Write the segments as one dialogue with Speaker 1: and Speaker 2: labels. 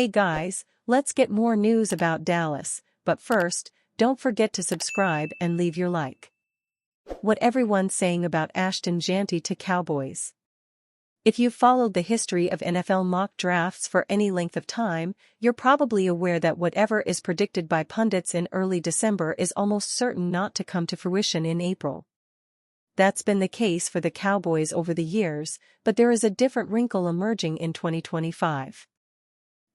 Speaker 1: Hey guys, let's get more news about Dallas, but first, don't forget to subscribe and leave your like. What everyone's saying about Ashton Jeanty to Cowboys. If you've followed the history of NFL mock drafts for any length of time, you're probably aware that whatever is predicted by pundits in early December is almost certain not to come to fruition in April. That's been the case for the Cowboys over the years, but there is a different wrinkle emerging in 2025.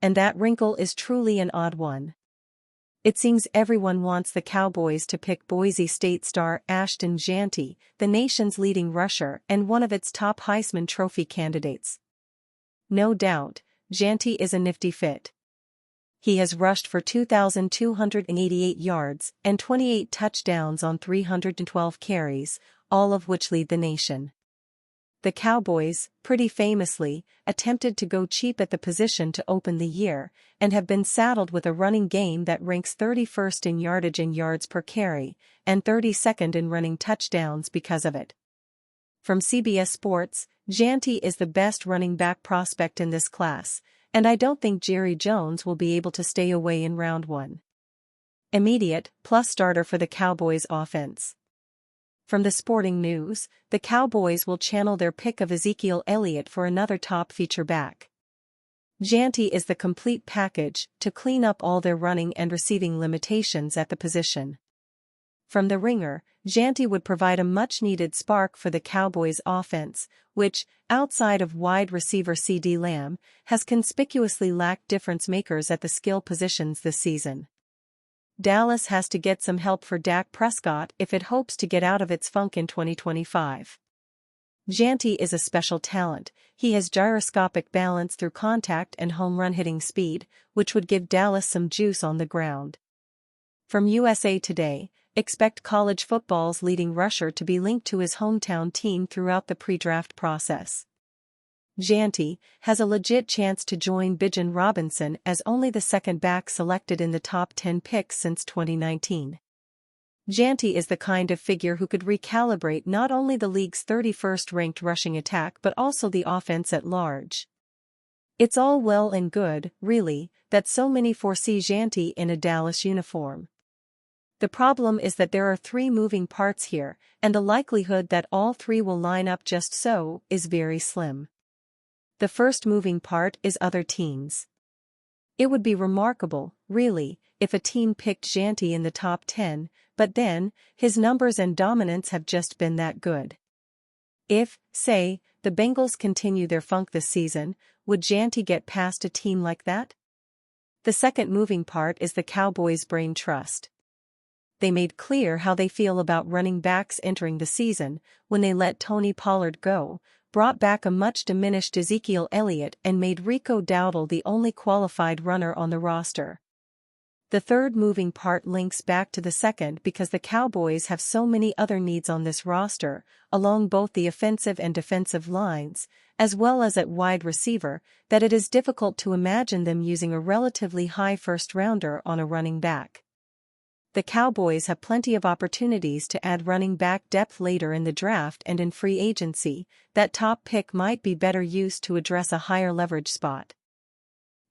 Speaker 1: And that wrinkle is truly an odd one. It seems everyone wants the Cowboys to pick Boise State star Ashton Jeanty, the nation's leading rusher and one of its top Heisman Trophy candidates. No doubt, Jeanty is a nifty fit. He has rushed for 2,288 yards and 28 touchdowns on 312 carries, all of which lead the nation. The Cowboys, pretty famously, attempted to go cheap at the position to open the year, and have been saddled with a running game that ranks 31st in yardage and yards per carry, and 32nd in running touchdowns because of it. From CBS Sports, Jeanty is the best running back prospect in this class, and I don't think Jerry Jones will be able to stay away in round one. Immediate, plus starter for the Cowboys offense. From the Sporting News, the Cowboys will channel their pick of Ezekiel Elliott for another top feature back. Jeanty is the complete package to clean up all their running and receiving limitations at the position. From the Ringer, Jeanty would provide a much-needed spark for the Cowboys' offense, which, outside of wide receiver CeeDee Lamb, has conspicuously lacked difference-makers at the skill positions this season. Dallas has to get some help for Dak Prescott if it hopes to get out of its funk in 2025. Jeanty is a special talent. He has gyroscopic balance through contact and home run hitting speed, which would give Dallas some juice on the ground. From USA Today, expect college football's leading rusher to be linked to his hometown team throughout the pre-draft process. Jeanty has a legit chance to join Bijan Robinson as only the second back selected in the top 10 picks since 2019. Jeanty is the kind of figure who could recalibrate not only the league's 31st ranked rushing attack but also the offense at large. It's all well and good, really, that so many foresee Jeanty in a Dallas uniform. The problem is that there are three moving parts here, and the likelihood that all three will line up just so is very slim. The first moving part is other teams. It would be remarkable, really, if a team picked Jeanty in the top 10, but then, his numbers and dominance have just been that good. If, say, the Bengals continue their funk this season, would Jeanty get past a team like that? The second moving part is the Cowboys' brain trust. They made clear how they feel about running backs entering the season when they let Tony Pollard go, brought back a much-diminished Ezekiel Elliott and made Rico Dowdle the only qualified runner on the roster. The third moving part links back to the second because the Cowboys have so many other needs on this roster, along both the offensive and defensive lines, as well as at wide receiver, that it is difficult to imagine them using a relatively high first-rounder on a running back. The Cowboys have plenty of opportunities to add running back depth later in the draft and in free agency. That top pick might be better used to address a higher leverage spot.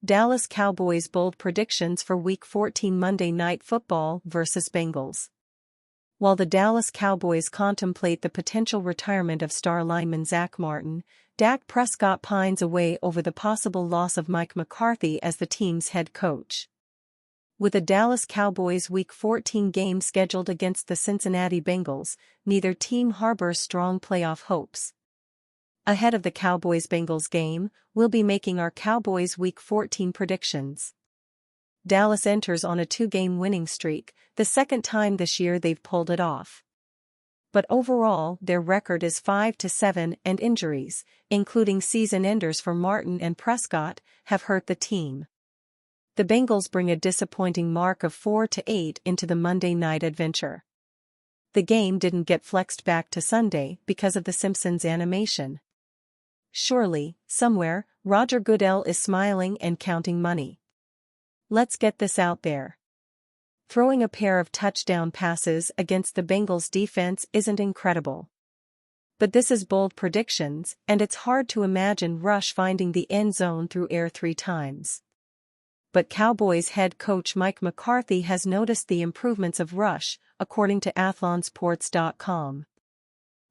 Speaker 1: Dallas Cowboys bold predictions for Week 14 Monday Night Football vs. Bengals. While the Dallas Cowboys contemplate the potential retirement of star lineman Zach Martin, Dak Prescott pines away over the possible loss of Mike McCarthy as the team's head coach. With the Dallas Cowboys' Week 14 game scheduled against the Cincinnati Bengals, neither team harbors strong playoff hopes. Ahead of the Cowboys-Bengals game, we'll be making our Cowboys Week 14 predictions. Dallas enters on a 2-game winning streak, the second time this year they've pulled it off. But overall, their record is 5-7 and injuries, including season enders for Martin and Prescott, have hurt the team. The Bengals bring a disappointing mark of 4-8 into the Monday night adventure. The game didn't get flexed back to Sunday because of the Simpsons animation. Surely, somewhere, Roger Goodell is smiling and counting money. Let's get this out there. Throwing a pair of touchdown passes against the Bengals defense isn't incredible. But this is bold predictions, and it's hard to imagine Rush finding the end zone through air 3 times. but Cowboys head coach Mike McCarthy has noticed the improvements of Rush, according to athlonsports.com.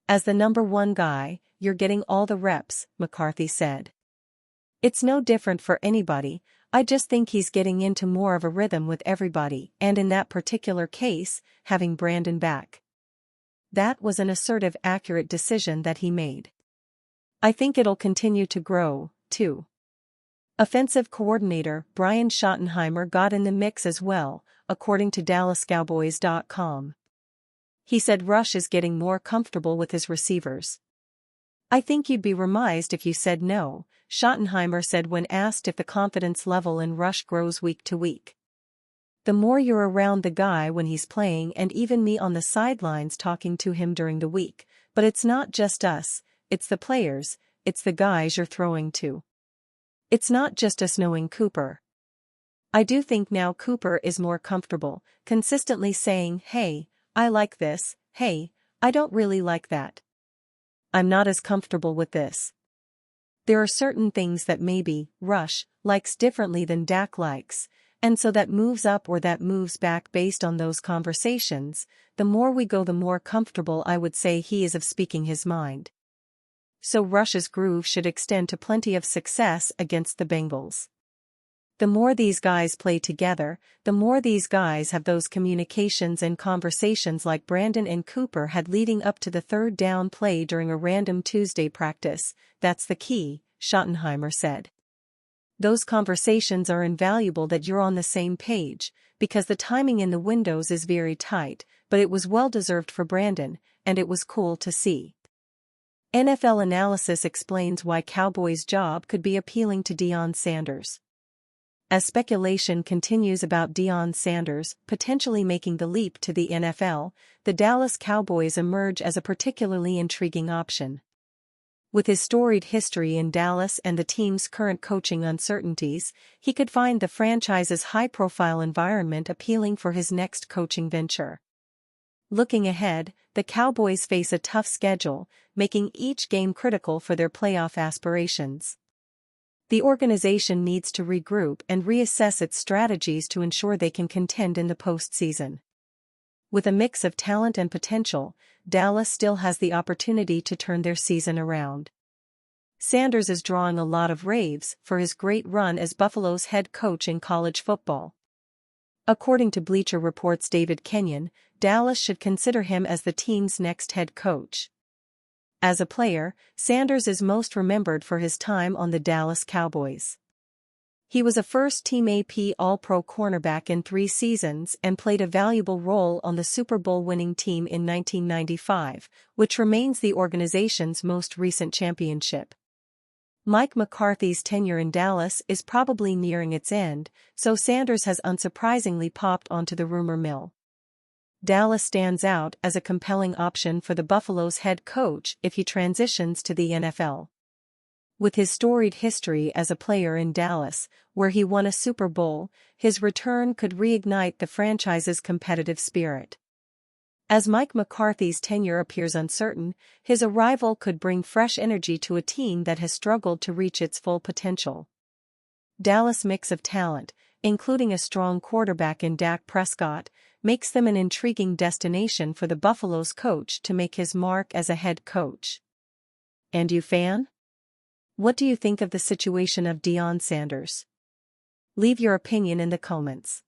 Speaker 1: As the number one guy, you're getting all the reps, McCarthy said. It's no different for anybody, I just think he's getting into more of a rhythm with everybody, and in that particular case, having Brandon back. That was an assertive, accurate decision that he made. I think it'll continue to grow, too. Offensive coordinator Brian Schottenheimer got in the mix as well, according to DallasCowboys.com. He said Rush is getting more comfortable with his receivers. I think you'd be remiss if you said no, Schottenheimer said when asked if the confidence level in Rush grows week to week. The more you're around the guy when he's playing, and even me on the sidelines talking to him during the week, but it's not just us, it's the players, it's the guys you're throwing to. It's not just us knowing Cooper. I do think now Cooper is more comfortable, consistently saying, hey, I like this, hey, I don't really like that. I'm not as comfortable with this. There are certain things that maybe Rush likes differently than Dak likes, and so that moves up or that moves back based on those conversations. The more we go, the more comfortable I would say he is of speaking his mind. So Rush's groove should extend to plenty of success against the Bengals. The more these guys play together, the more these guys have those communications and conversations like Brandon and Cooper had leading up to the third down play during a random Tuesday practice. That's the key, Schottenheimer said. Those conversations are invaluable, that you're on the same page, because the timing in the windows is very tight, but it was well-deserved for Brandon, and it was cool to see. NFL Analysis explains why Cowboys' job could be appealing to Deion Sanders. As speculation continues about Deion Sanders potentially making the leap to the NFL, the Dallas Cowboys emerge as a particularly intriguing option. With his storied history in Dallas and the team's current coaching uncertainties, he could find the franchise's high-profile environment appealing for his next coaching venture. Looking ahead, the Cowboys face a tough schedule, making each game critical for their playoff aspirations. The organization needs to regroup and reassess its strategies to ensure they can contend in the postseason. With a mix of talent and potential, Dallas still has the opportunity to turn their season around. Sanders is drawing a lot of raves for his great run as Buffalo's head coach in college football. According to Bleacher Report's David Kenyon, Dallas should consider him as the team's next head coach. As a player, Sanders is most remembered for his time on the Dallas Cowboys. He was a first-team AP All-Pro cornerback in 3 seasons and played a valuable role on the Super Bowl-winning team in 1995, which remains the organization's most recent championship. Mike McCarthy's tenure in Dallas is probably nearing its end, so Sanders has unsurprisingly popped onto the rumor mill. Dallas stands out as a compelling option for the Buffalo's head coach if he transitions to the NFL. With his storied history as a player in Dallas, where he won a Super Bowl, his return could reignite the franchise's competitive spirit. As Mike McCarthy's tenure appears uncertain, his arrival could bring fresh energy to a team that has struggled to reach its full potential. Dallas' mix of talent, including a strong quarterback in Dak Prescott, makes them an intriguing destination for the Buffalo's coach to make his mark as a head coach. And you, fan? What do you think of the situation of Deion Sanders? Leave your opinion in the comments.